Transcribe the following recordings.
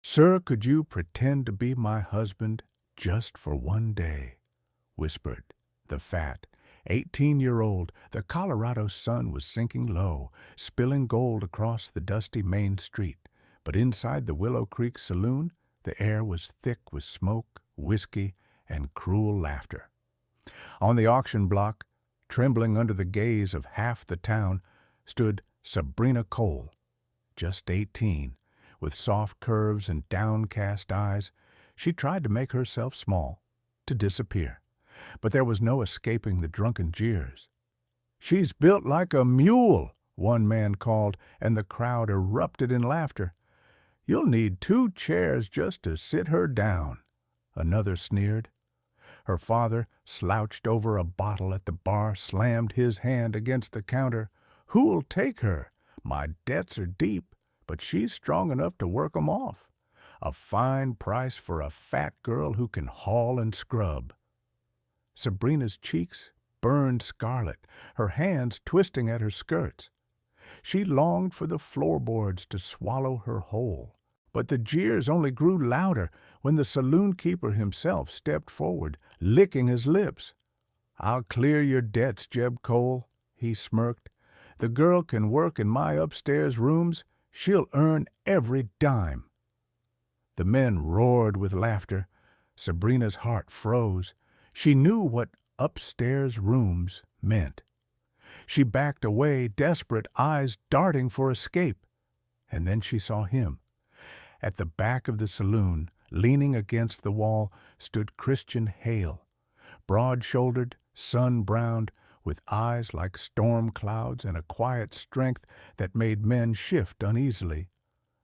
"Sir, could you pretend to be my husband just for one day?" whispered the fat 18-year-old. The Colorado sun was sinking low, spilling gold across the dusty main street. But inside the Willow Creek saloon, the air was thick with smoke, whiskey, and cruel laughter. On the auction block, trembling under the gaze of half the town, stood Sabrina Cole, just 18, with soft curves and downcast eyes. She tried to make herself small, to disappear, but there was no escaping the drunken jeers. "She's built like a mule," one man called, and the crowd erupted in laughter. "You'll need 2 chairs just to sit her down," another sneered. Her father slouched over a bottle at the bar, slammed his hand against the counter. "Who'll take her? My debts are deep, but she's strong enough to work 'em off. A fine price for a fat girl who can haul and scrub." Sabrina's cheeks burned scarlet, her hands twisting at her skirts. She longed for the floorboards to swallow her whole. But the jeers only grew louder when the saloon keeper himself stepped forward, licking his lips. "I'll clear your debts, Jeb Cole," he smirked. "The girl can work in my upstairs rooms. She'll earn every dime." The men roared with laughter. Sabrina's heart froze. She knew what upstairs rooms meant. She backed away, desperate, eyes darting for escape. And then she saw him. At the back of the saloon, leaning against the wall, stood Christian Hale, broad-shouldered, sun-browned, with eyes like storm clouds and a quiet strength that made men shift uneasily.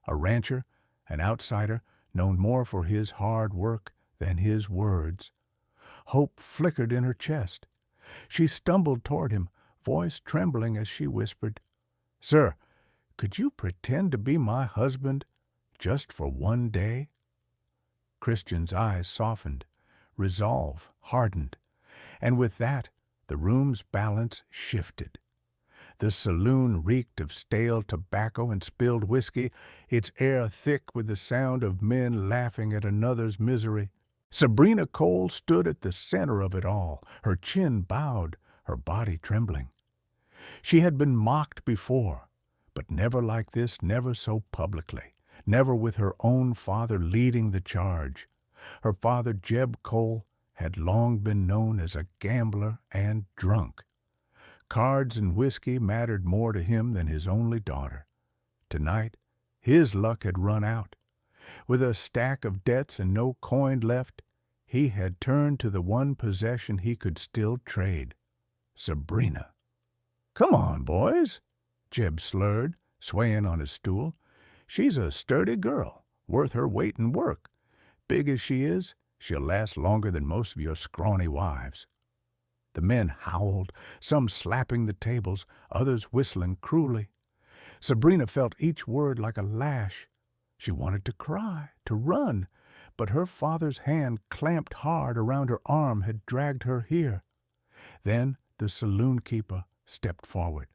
A rancher, an outsider, known more for his hard work than his words. Hope flickered in her chest. She stumbled toward him, voice trembling as she whispered, "Sir, could you pretend to be my husband just for one day?" Christian's eyes softened, resolve hardened, and with that the room's balance shifted. The saloon reeked of stale tobacco and spilled whiskey, its air thick with the sound of men laughing at another's misery. Sabrina Cole stood at the center of it all, her chin bowed, her body trembling. She had been mocked before, but never like this, never so publicly. Never with her own father leading the charge. Her father, Jeb Cole, had long been known as a gambler and drunk. Cards and whiskey mattered more to him than his only daughter. Tonight, his luck had run out. With a stack of debts and no coin left, he had turned to the one possession he could still trade, Sabrina. "Come on, boys," Jeb slurred, swaying on his stool. "She's a sturdy girl, worth her weight in work. Big as she is, she'll last longer than most of your scrawny wives." The men howled, some slapping the tables, others whistling cruelly. Sabrina felt each word like a lash. She wanted to cry, to run, but her father's hand, clamped hard around her arm, had dragged her here. Then the saloon keeper stepped forward.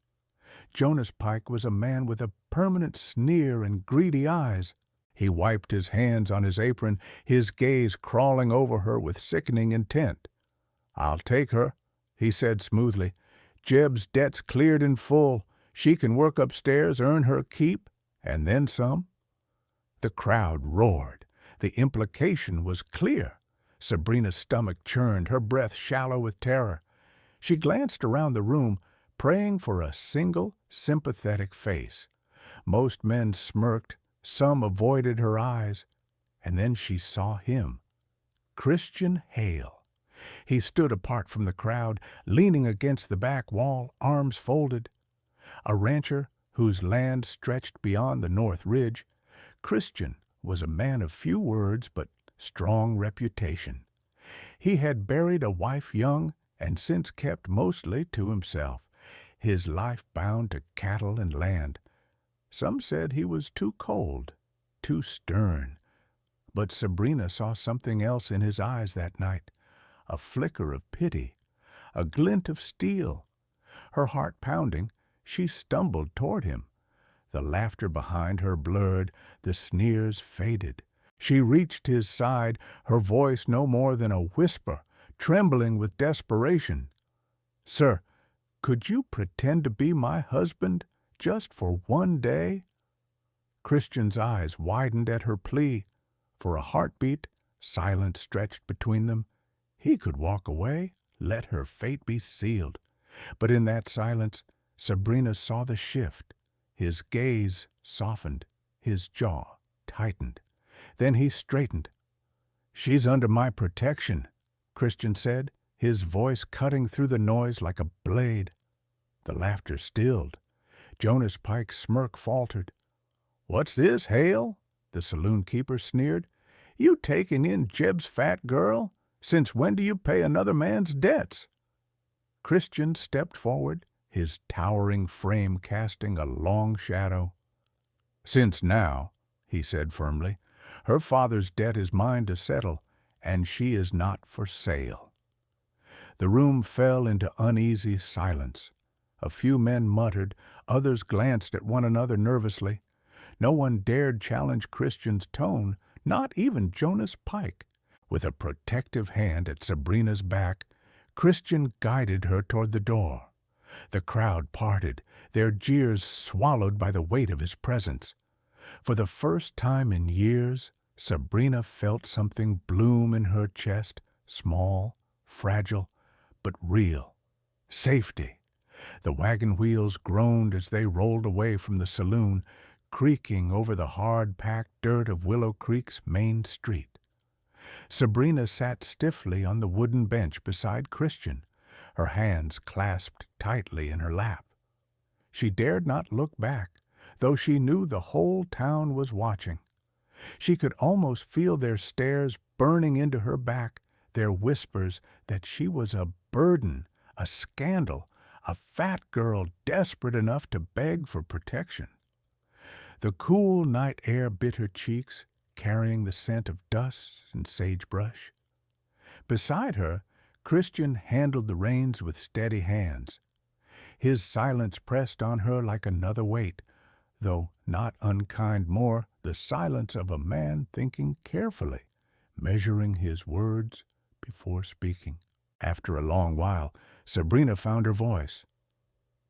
Jonas Pike was a man with a permanent sneer and greedy eyes. He wiped his hands on his apron, his gaze crawling over her with sickening intent. "I'll take her," he said smoothly. "Jeb's debt's cleared in full. She can work upstairs, earn her keep, and then some." The crowd roared. The implication was clear. Sabrina's stomach churned, her breath shallow with terror. She glanced around the room, praying for a single, sympathetic face. Most men smirked, some avoided her eyes, and then she saw him, Christian Hale. He stood apart from the crowd, leaning against the back wall, arms folded. A rancher whose land stretched beyond the North Ridge, Christian was a man of few words but strong reputation. He had buried a wife young and since kept mostly to himself, his life bound to cattle and land. Some said he was too cold, too stern. But Sabrina saw something else in his eyes that night, a flicker of pity, a glint of steel. Her heart pounding, she stumbled toward him. The laughter behind her blurred, the sneers faded. She reached his side, her voice no more than a whisper, trembling with desperation. "Sir, could you pretend to be my husband just for one day?" Christian's eyes widened at her plea. For a heartbeat, silence stretched between them. He could walk away, let her fate be sealed. But in that silence, Sabrina saw the shift. His gaze softened, his jaw tightened. Then he straightened. "She's under my protection," Christian said, his voice cutting through the noise like a blade. The laughter stilled. Jonas Pike's smirk faltered. "What's this, Hale?" the saloon keeper sneered. "You taking in Jeb's fat girl? Since when do you pay another man's debts?" Christian stepped forward, his towering frame casting a long shadow. "Since now," he said firmly, "her father's debt is mine to settle, and she is not for sale." The room fell into uneasy silence. A few men muttered, others glanced at one another nervously. No one dared challenge Christian's tone, not even Jonas Pike. With a protective hand at Sabrina's back, Christian guided her toward the door. The crowd parted, their jeers swallowed by the weight of his presence. For the first time in years, Sabrina felt something bloom in her chest, small, fragile, but real. Safety. The wagon wheels groaned as they rolled away from the saloon, creaking over the hard-packed dirt of Willow Creek's main street. Sabrina sat stiffly on the wooden bench beside Christian, her hands clasped tightly in her lap. She dared not look back, though she knew the whole town was watching. She could almost feel their stares burning into her back, their whispers that she was a burden, a scandal, a fat girl desperate enough to beg for protection. The cool night air bit her cheeks, carrying the scent of dust and sagebrush. Beside her, Christian handled the reins with steady hands. His silence pressed on her like another weight, though not unkind more the silence of a man thinking carefully, measuring his words before speaking. After a long while, Sabrina found her voice.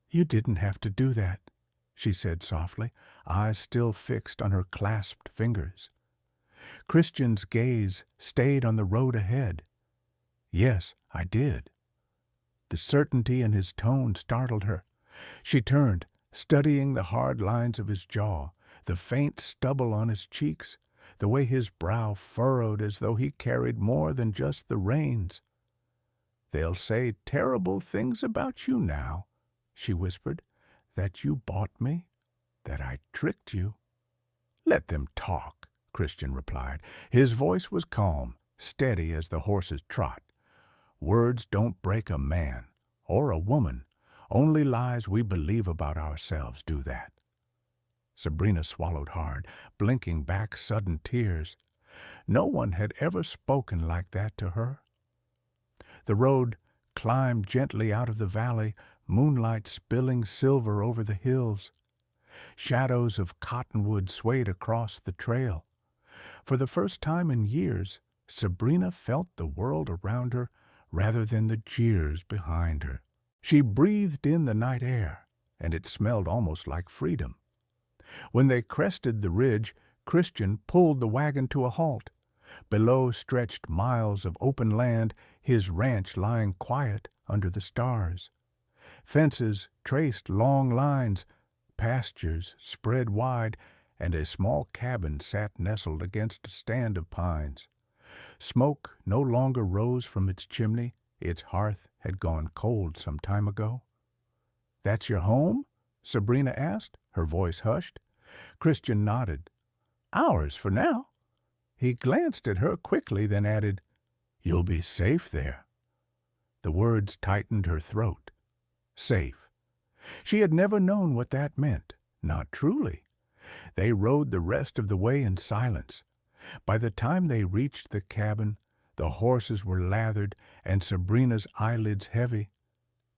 "You didn't have to do that," she said softly, eyes still fixed on her clasped fingers. Christian's gaze stayed on the road ahead. "Yes, I did." The certainty in his tone startled her. She turned, studying the hard lines of his jaw, the faint stubble on his cheeks, the way his brow furrowed as though he carried more than just the reins. "They'll say terrible things about you now," she whispered, "that you bought me, that I tricked you." "Let them talk," Christian replied. His voice was calm, steady as the horse's trot. "Words don't break a man, or a woman. Only lies we believe about ourselves do that." Sabrina swallowed hard, blinking back sudden tears. No one had ever spoken like that to her. The road climbed gently out of the valley, moonlight spilling silver over the hills. Shadows of cottonwood swayed across the trail. For the first time in years, Sabrina felt the world around her rather than the jeers behind her. She breathed in the night air, and it smelled almost like freedom. When they crested the ridge, Christian pulled the wagon to a halt. Below stretched miles of open land, his ranch lying quiet under the stars. Fences traced long lines, pastures spread wide, and a small cabin sat nestled against a stand of pines. Smoke no longer rose from its chimney, its hearth had gone cold some time ago. "That's your home?" Sabrina asked, her voice hushed. Christian nodded. "Ours for now." He glanced at her quickly, then added, "You'll be safe there." The words tightened her throat. Safe. She had never known what that meant, not truly. They rode the rest of the way in silence. By the time they reached the cabin, the horses were lathered and Sabrina's eyelids heavy.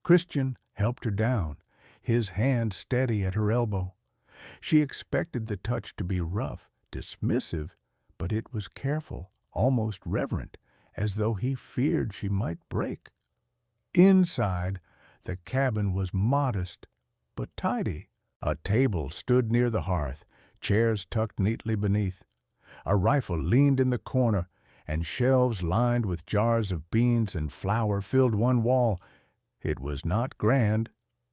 Christian helped her down, his hand steady at her elbow. She expected the touch to be rough, dismissive, but it was careful, almost reverent, as though he feared she might break. Inside, the cabin was modest but tidy. A table stood near the hearth, chairs tucked neatly beneath. A rifle leaned in the corner, and shelves lined with jars of beans and flour filled one wall. It was not grand,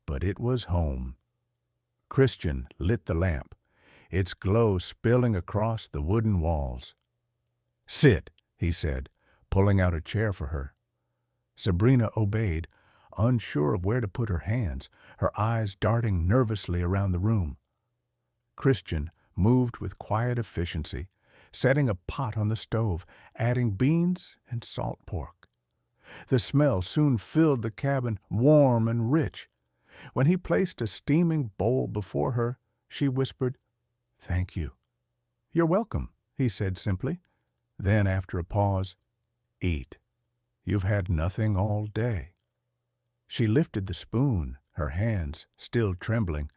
but it was home. Christian lit the lamp, its glow spilling across the wooden walls. "Sit," he said, pulling out a chair for her. Sabrina obeyed, unsure of where to put her hands, her eyes darting nervously around the room. Christian moved with quiet efficiency, setting a pot on the stove, adding beans and salt pork. The smell soon filled the cabin, warm and rich. When he placed a steaming bowl before her, she whispered, "Thank you." "You're welcome," he said simply. Then, after a pause, "Eat. You've had nothing all day." She lifted the spoon, her hands still trembling.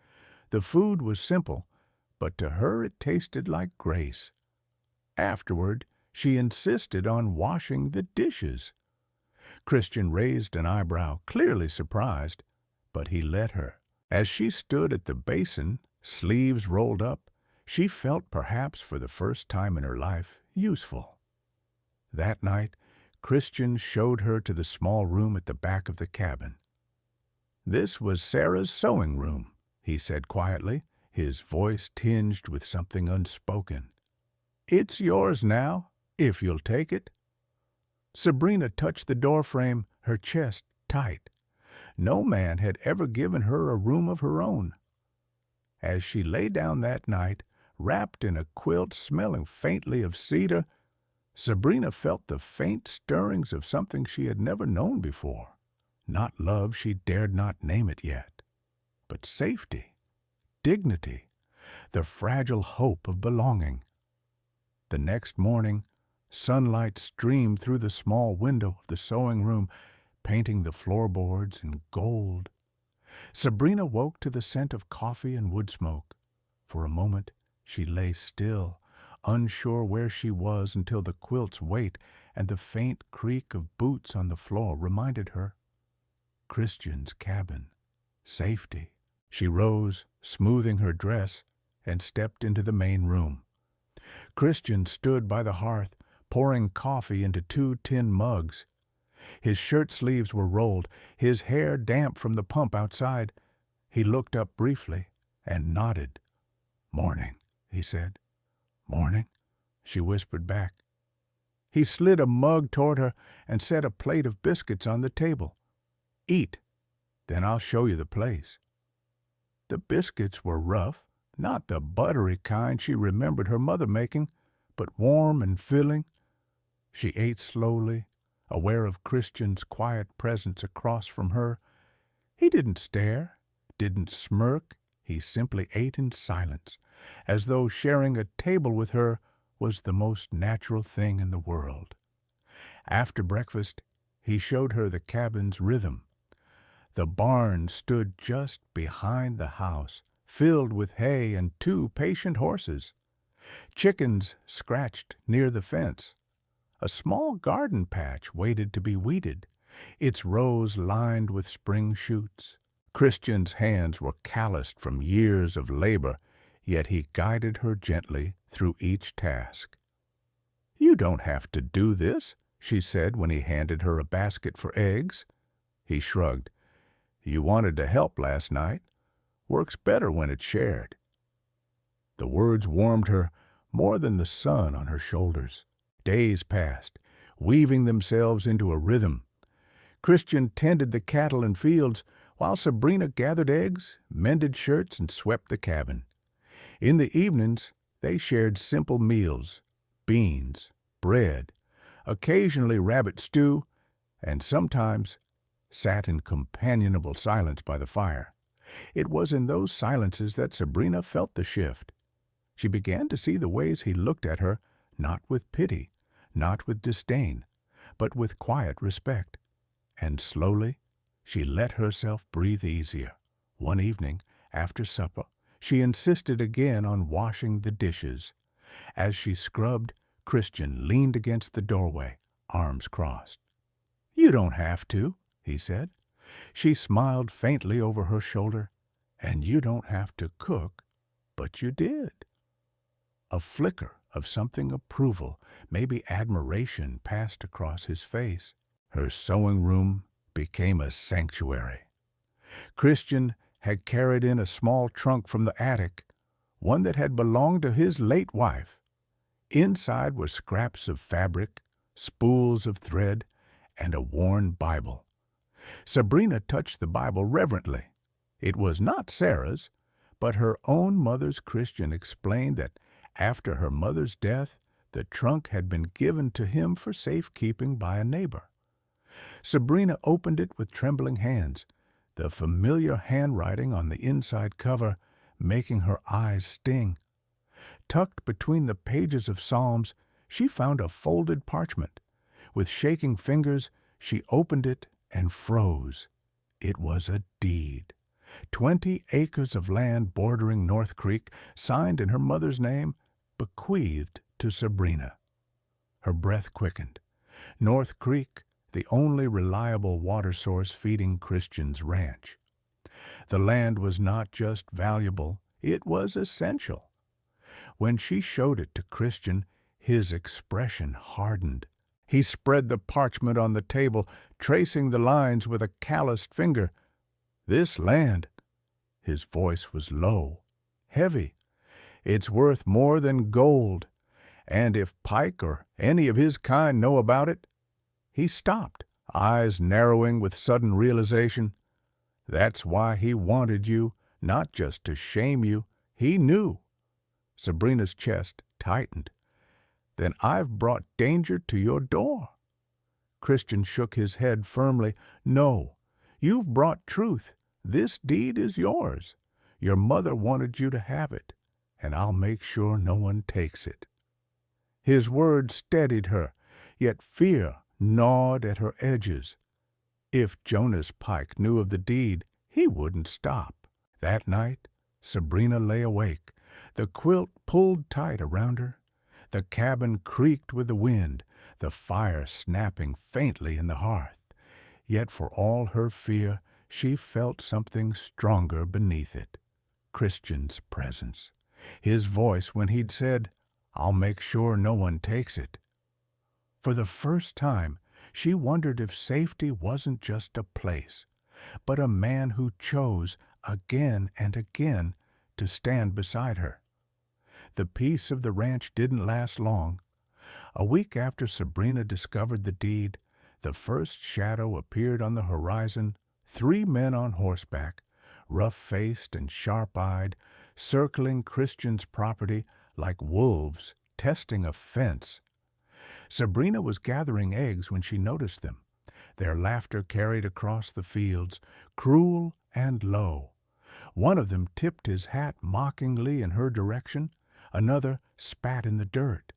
The food was simple, but to her it tasted like grace. Afterward, she insisted on washing the dishes. Christian raised an eyebrow, clearly surprised, but he let her. As she stood at the basin, sleeves rolled up, she felt perhaps for the first time in her life useful. That night, Christian showed her to the small room at the back of the cabin. "This was Sarah's sewing room," he said quietly, his voice tinged with something unspoken. "It's yours now, if you'll take it." Sabrina touched the doorframe, her chest tight. No man had ever given her a room of her own. As she lay down that night, wrapped in a quilt smelling faintly of cedar, Sabrina felt the faint stirrings of something she had never known before. Not love, she dared not name it yet, but safety, dignity, the fragile hope of belonging. The next morning, sunlight streamed through the small window of the sewing room, painting the floorboards in gold. Sabrina woke to the scent of coffee and wood smoke. For a moment, she lay still, unsure where she was until the quilt's weight and the faint creak of boots on the floor reminded her. Christian's cabin. Safety. She rose, smoothing her dress, and stepped into the main room. Christian stood by the hearth, pouring coffee into 2 tin mugs. His shirt sleeves were rolled, his hair damp from the pump outside. He looked up briefly and nodded. "Morning," he said. "Morning," she whispered back. He slid a mug toward her and set a plate of biscuits on the table. "Eat, then I'll show you the place." The biscuits were rough, not the buttery kind she remembered her mother making, but warm and filling. She ate slowly, aware of Christian's quiet presence across from her. He didn't stare, didn't smirk. He simply ate in silence, as though sharing a table with her was the most natural thing in the world. After breakfast, he showed her the cabin's rhythm. The barn stood just behind the house, filled with hay and 2 patient horses. Chickens scratched near the fence. A small garden patch waited to be weeded, its rows lined with spring shoots. Christian's hands were calloused from years of labor, yet he guided her gently through each task. "You don't have to do this," she said when he handed her a basket for eggs. He shrugged. "You wanted to help last night. Works better when it's shared." The words warmed her more than the sun on her shoulders. Days passed, weaving themselves into a rhythm. Christian tended the cattle and fields, while Sabrina gathered eggs, mended shirts, and swept the cabin. In the evenings, they shared simple meals, beans, bread, occasionally rabbit stew, and sometimes sat in companionable silence by the fire. It was in those silences that Sabrina felt the shift. She began to see the ways he looked at her, not with pity, not with disdain, but with quiet respect. And slowly, she let herself breathe easier. One evening, after supper, she insisted again on washing the dishes. As she scrubbed, Christian leaned against the doorway, arms crossed. "You don't have to," he said. She smiled faintly over her shoulder. "And you don't have to cook, but you did." A flicker of something approval, maybe admiration, passed across his face. Her sewing room became a sanctuary. Christian had carried in a small trunk from the attic, one that had belonged to his late wife. Inside were scraps of fabric, spools of thread, and a worn Bible. Sabrina touched the Bible reverently. It was not Sarah's, but her own mother's. Christian explained that after her mother's death, the trunk had been given to him for safekeeping by a neighbor. Sabrina opened it with trembling hands, the familiar handwriting on the inside cover making her eyes sting. Tucked between the pages of Psalms, she found a folded parchment. With shaking fingers, she opened it and froze. It was a deed. 20 acres of land bordering North Creek, signed in her mother's name, bequeathed to Sabrina. Her breath quickened. North Creek, the only reliable water source feeding Christian's ranch. The land was not just valuable, it was essential. When she showed it to Christian, his expression hardened. He spread the parchment on the table, tracing the lines with a calloused finger. "This land," his voice was low, heavy, "it's worth more than gold, and if Pike or any of his kind know about it—" He stopped, eyes narrowing with sudden realization. That's why he wanted you, not just to shame you. He knew. Sabrina's chest tightened. "Then I've brought danger to your door." Christian shook his head firmly. "No, you've brought truth. This deed is yours. Your mother wanted you to have it, and I'll make sure no one takes it." His words steadied her, yet fear gnawed at her edges. If Jonas Pike knew of the deed, he wouldn't stop. That night, Sabrina lay awake, the quilt pulled tight around her. The cabin creaked with the wind, the fire snapping faintly in the hearth. Yet for all her fear, she felt something stronger beneath it. Christian's presence. His voice when he'd said, "I'll make sure no one takes it." For the first time, she wondered if safety wasn't just a place, but a man who chose again and again to stand beside her. The peace of the ranch didn't last long. A week after Sabrina discovered the deed, the first shadow appeared on the horizon. 3 men on horseback, rough-faced and sharp-eyed, circling Christian's property like wolves testing a fence. Sabrina was gathering eggs when she noticed them. Their laughter carried across the fields, cruel and low. One of them tipped his hat mockingly in her direction. Another spat in the dirt.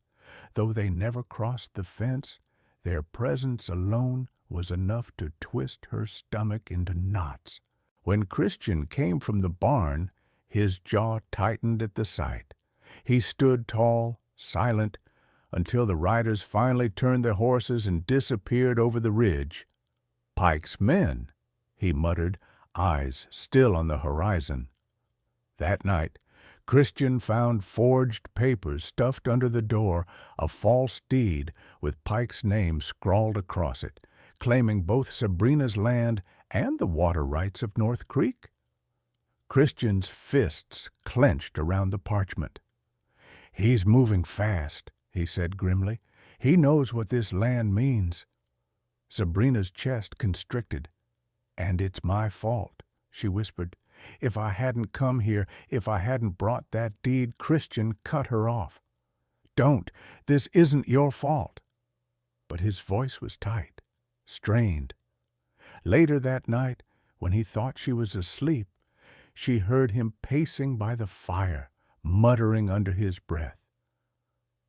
Though they never crossed the fence, their presence alone was enough to twist her stomach into knots. When Christian came from the barn, his jaw tightened at the sight. He stood tall, silent, until the riders finally turned their horses and disappeared over the ridge. "Pike's men," he muttered, eyes still on the horizon. That night, Christian found forged papers stuffed under the door, a false deed with Pike's name scrawled across it, claiming both Sabrina's land and the water rights of North Creek. Christian's fists clenched around the parchment. "He's moving fast," he said grimly. "He knows what this land means." Sabrina's chest constricted. "And it's my fault," she whispered. "If I hadn't come here, if I hadn't brought that deed," Christian cut her off. "Don't! This isn't your fault." But his voice was tight, strained. Later that night, when he thought she was asleep, she heard him pacing by the fire, muttering under his breath,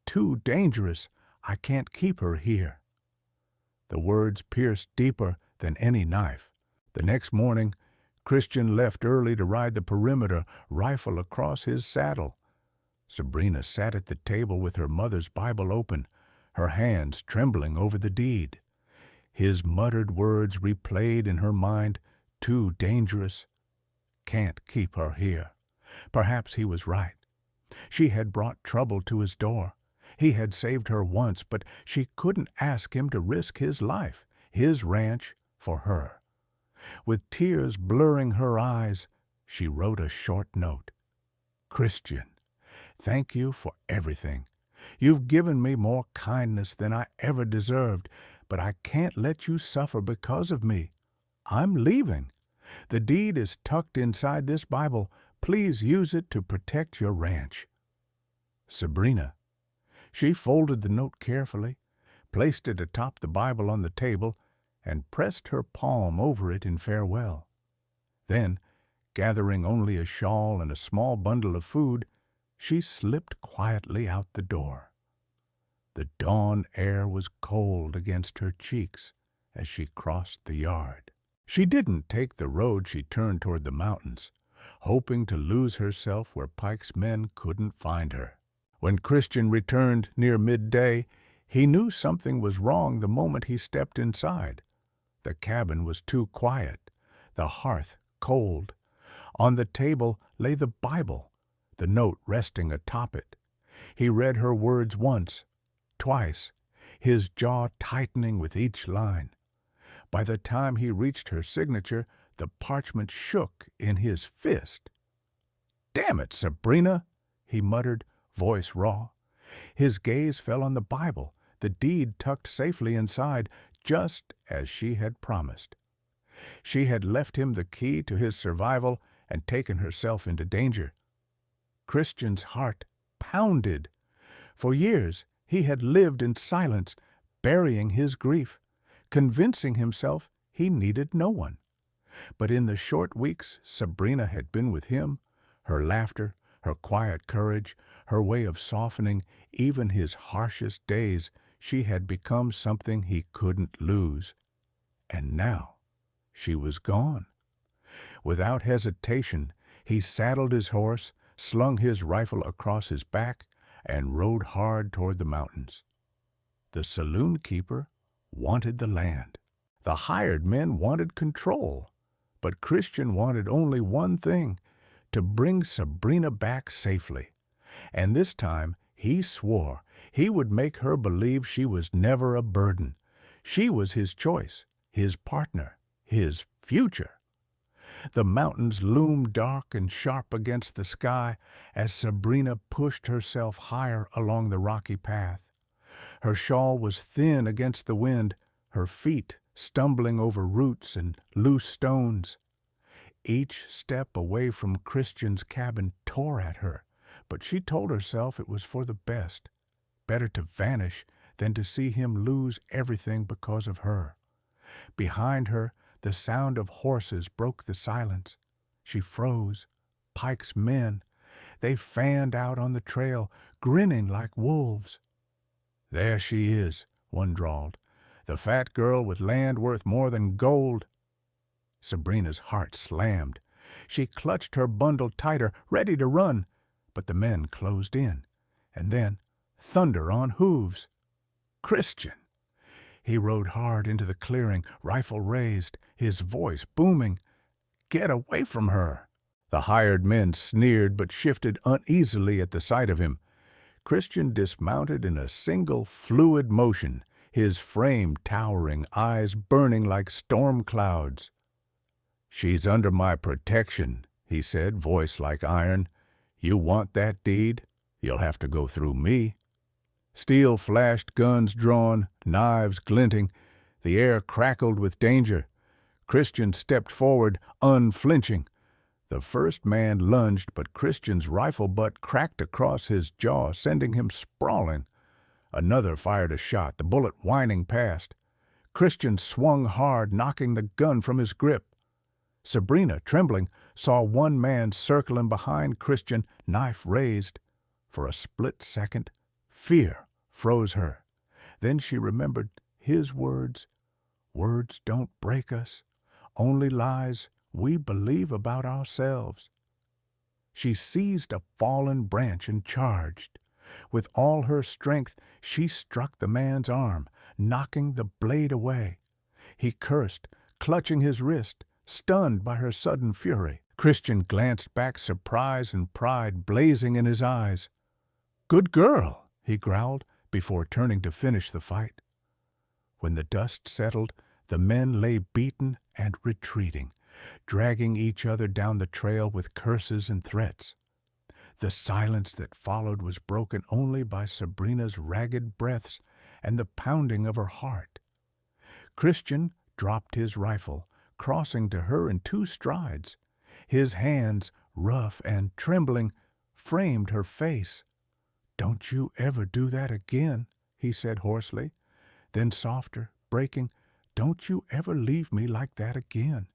"Too dangerous. I can't keep her here." The words pierced deeper than any knife. The next morning, Christian left early to ride the perimeter, rifle across his saddle. Sabrina sat at the table with her mother's Bible open, her hands trembling over the deed. His muttered words replayed in her mind, "Too dangerous. Can't keep her here." Perhaps he was right. She had brought trouble to his door. He had saved her once, but she couldn't ask him to risk his life, his ranch, for her. With tears blurring her eyes, she wrote a short note. "Christian, thank you for everything. You've given me more kindness than I ever deserved, but I can't let you suffer because of me. I'm leaving. The deed is tucked inside this Bible. Please use it to protect your ranch. Sabrina." She folded the note carefully, placed it atop the Bible on the table, and pressed her palm over it in farewell. Then, gathering only a shawl and a small bundle of food, she slipped quietly out the door. The dawn air was cold against her cheeks as she crossed the yard. She didn't take the road. She turned toward the mountains, hoping to lose herself where Pike's men couldn't find her. When Christian returned near midday, he knew something was wrong the moment he stepped inside. The cabin was too quiet, the hearth cold. On the table lay the Bible, the note resting atop it. He read her words once, twice, his jaw tightening with each line. By the time he reached her signature, the parchment shook in his fist. "Damn it, Sabrina," he muttered, voice raw. His gaze fell on the Bible, the deed tucked safely inside, just as she had promised. She had left him the key to his survival and taken herself into danger. Christian's heart pounded. For years he had lived in silence, burying his grief, convincing himself he needed no one. But in the short weeks Sabrina had been with him, her laughter, her quiet courage, her way of softening even his harshest days, she had become something he couldn't lose. And now she was gone. Without hesitation, he saddled his horse, slung his rifle across his back, and rode hard toward the mountains. The saloon keeper wanted the land. The hired men wanted control. But Christian wanted only one thing, to bring Sabrina back safely. And this time he swore he would make her believe she was never a burden. She was his choice, his partner, his future. The mountains loomed dark and sharp against the sky as Sabrina pushed herself higher along the rocky path. Her shawl was thin against the wind, her feet stumbling over roots and loose stones. Each step away from Christian's cabin tore at her, but she told herself it was for the best. Better to vanish than to see him lose everything because of her. Behind her, the sound of horses broke the silence. She froze. Pike's men. They fanned out on the trail, grinning like wolves. "There she is," one drawled. "The fat girl with land worth more than gold." Sabrina's heart slammed. She clutched her bundle tighter, ready to run, but the men closed in, and then thunder on hooves. Christian! He rode hard into the clearing, rifle raised, his voice booming. "Get away from her!" The hired men sneered but shifted uneasily at the sight of him. Christian dismounted in a single fluid motion, his frame towering, eyes burning like storm clouds. "She's under my protection," he said, voice like iron. "You want that deed? You'll have to go through me." Steel flashed, guns drawn, knives glinting. The air crackled with danger. Christian stepped forward, unflinching. The first man lunged, but Christian's rifle butt cracked across his jaw, sending him sprawling. Another fired a shot, the bullet whining past. Christian swung hard, knocking the gun from his grip. Sabrina, trembling, saw one man circling behind Christian, knife raised. For a split second, fear froze her. Then she remembered his words. Words don't break us, only lies we believe about ourselves. She seized a fallen branch and charged. With all her strength, she struck the man's arm, knocking the blade away. He cursed, clutching his wrist, stunned by her sudden fury. Christian glanced back, surprise and pride blazing in his eyes. "Good girl," he growled, before turning to finish the fight. When the dust settled, the men lay beaten and retreating, dragging each other down the trail with curses and threats. The silence that followed was broken only by Sabrina's ragged breaths and the pounding of her heart. Christian dropped his rifle, crossing to her in 2 strides. His hands, rough and trembling, framed her face. "Don't you ever do that again," he said hoarsely. Then softer, breaking, "Don't you ever leave me like that again."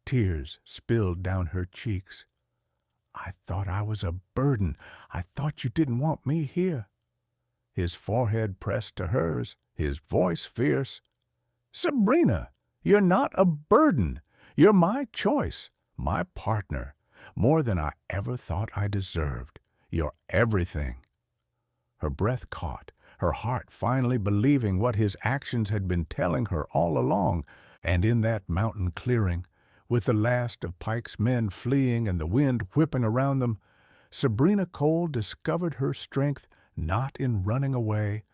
Tears spilled down her cheeks. "I thought I was a burden. I thought you didn't want me here." His forehead pressed to hers, his voice fierce. "Sabrina, you're not a burden. You're my choice, my partner, more than I ever thought I deserved. You're everything." Her breath caught, her heart finally believing what his actions had been telling her all along. And in that mountain clearing, with the last of Pike's men fleeing and the wind whipping around them, Sabrina Cole discovered her strength not in running away,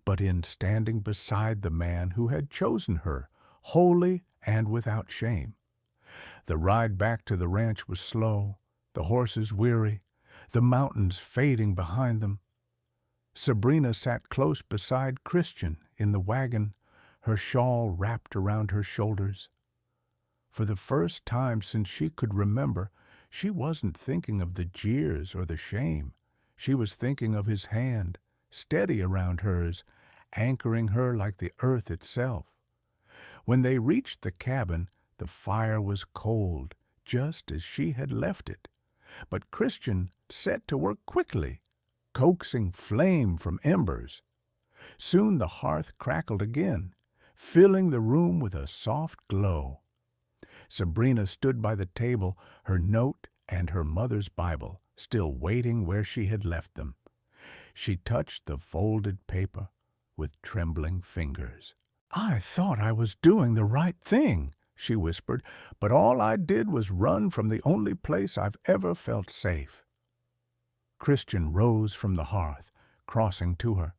but in standing beside the man who had chosen her, wholly and without shame. The ride back to the ranch was slow, the horses weary, the mountains fading behind them. Sabrina sat close beside Christian in the wagon, her shawl wrapped around her shoulders. For the first time since she could remember, she wasn't thinking of the jeers or the shame. She was thinking of his hand, steady around hers, anchoring her like the earth itself. When they reached the cabin, the fire was cold, just as she had left it. But Christian set to work quickly, coaxing flame from embers. Soon the hearth crackled again, filling the room with a soft glow. Sabrina stood by the table, her note and her mother's Bible still waiting where she had left them. She touched the folded paper with trembling fingers. "I thought I was doing the right thing," she whispered, "but all I did was run from the only place I've ever felt safe." Christian rose from the hearth, crossing to her.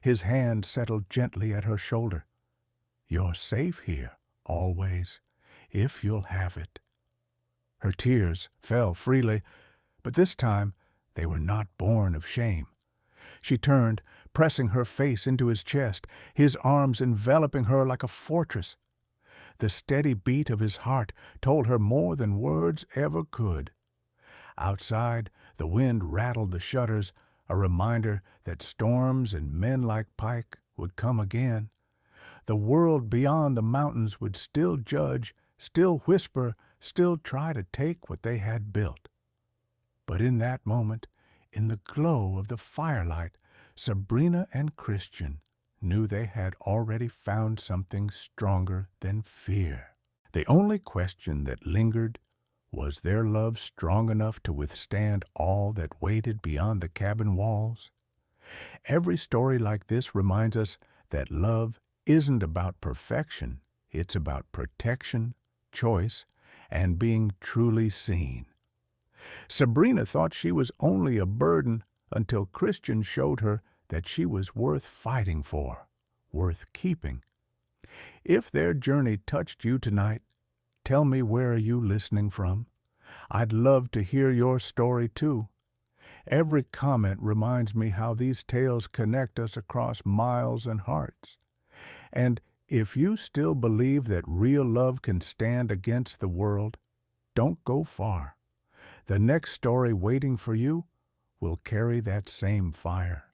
His hand settled gently at her shoulder. "You're safe here, always, if you'll have it." Her tears fell freely, but this time they were not born of shame. She turned, pressing her face into his chest, his arms enveloping her like a fortress. The steady beat of his heart told her more than words ever could. Outside, the wind rattled the shutters, a reminder that storms and men like Pike would come again. The world beyond the mountains would still judge, still whisper, still try to take what they had built. But in that moment, in the glow of the firelight, Sabrina and Christian knew they had already found something stronger than fear. The only question that lingered was their love strong enough to withstand all that waited beyond the cabin walls? Every story like this reminds us that love isn't about perfection. It's about protection, choice, and being truly seen. Sabrina thought she was only a burden until Christian showed her that she was worth fighting for, worth keeping. If their journey touched you tonight, tell me, where are you listening from? I'd love to hear your story too. Every comment reminds me how these tales connect us across miles and hearts. And if you still believe that real love can stand against the world, don't go far. The next story waiting for you will carry that same fire.